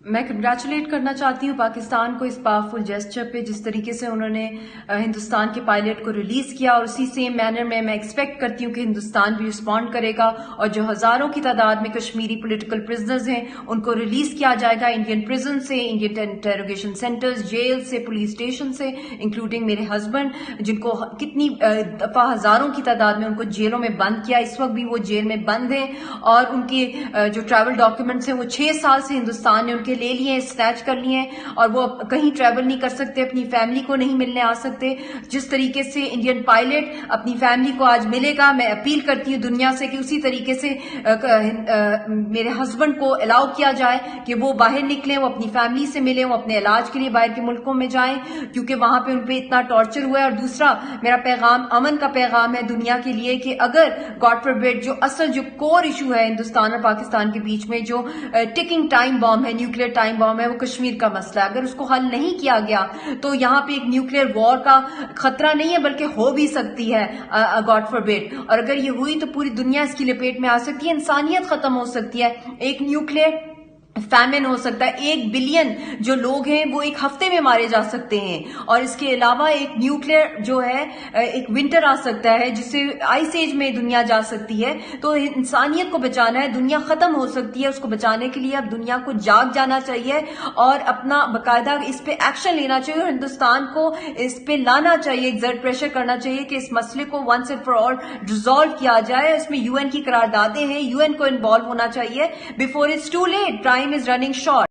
میں کنگریچولیٹ کرنا چاہتی ہوں پاکستان کو اس پاورفل جیسچر پہ، جس طریقے سے انہوں نے ہندوستان کے پائلٹ کو ریلیز کیا، اور اسی سیم مینر میں ایکسپیکٹ کرتی ہوں کہ ہندوستان بھی رسپونڈ کرے گا اور جو ہزاروں کی تعداد میں کشمیری پولیٹیکل پرزنرز ہیں ان کو ریلیز کیا جائے گا انڈین پرزن سے، انڈین انٹروگیشن سینٹرز، جیل سے، پولیس اسٹیشن سے، انکلوڈنگ میرے ہسبینڈ جن کو کتنی دفعہ ہزاروں کی تعداد میں ان کو جیلوں میں بند کیا، اس وقت بھی وہ جیل میں بند ہیں، اور ان کے جو ٹریول ڈاکیومنٹس ہیں وہ 6 سال سے ہندوستان نے ان کے لے لیے، اسنیچ کر لیے ہیں، اور وہ کہیں ٹریول نہیں کر سکتے، اپنی فیملی کو نہیں ملنے آ سکتے۔ جس طریقے سے انڈین پائلٹ اپنی فیملی کو آج ملے گا، میں اپیل کرتی ہوں دنیا سے کہ اسی طریقے سے میرے ہسبینڈ کو الاؤ کیا جائے کہ وہ باہر نکلیں، وہ اپنی فیملی سے ملیں، وہ اپنے علاج کے لیے باہر کے ملکوں میں جائیں، کیونکہ وہاں پہ ان پہ اتنا ٹارچر ہوا ہے۔ اور دوسرا میرا پیغام امن کا پیغام ہے دنیا کے لیے کہ اگر گاڈ فاربڈ جو اصل جو کور ایشو ہے ہندوستان اور پاکستان کے بیچ میں، جو ٹکنگ ٹائم بام ہے، نیوکلیر ٹائم بام ہے، وہ کشمیر کا مسئلہ ہے، اگر اس کو حل نہیں کیا گیا تو یہاں پہ ایک نیوکلیر وار کا خطرہ نہیں ہے بلکہ ہو بھی سکتی ہے، گاڈ فاربڈ، اور اگر یہ ہوئی تو پوری دنیا اس کی لپیٹ میں آ سکتی ہے، انسانیت ختم ہو سکتی ہے، ایک نیوکلیر فیمن ہو سکتا ہے، 1 بلین جو لوگ ہیں وہ ایک ہفتے میں مارے جا سکتے ہیں، اور اس کے علاوہ ایک نیوکلیر جو ہے ایک ونٹر آ سکتا ہے جس سے آئس ایج میں دنیا جا سکتی ہے۔ تو انسانیت کو بچانا ہے، دنیا ختم ہو سکتی ہے، اس کو بچانے کے لیے اب دنیا کو جاگ جانا چاہیے اور اپنا باقاعدہ اس پہ ایکشن لینا چاہیے، اور ہندوستان کو اس پہ لانا چاہیے، ایگزرٹ پریشر کرنا چاہیے کہ اس مسئلے کو once and for all resolve کیا جائے۔ اس میں UN کی قراردادیں ہیں، UN کو انوالو ہونا چاہیے before it's too late, time is running short.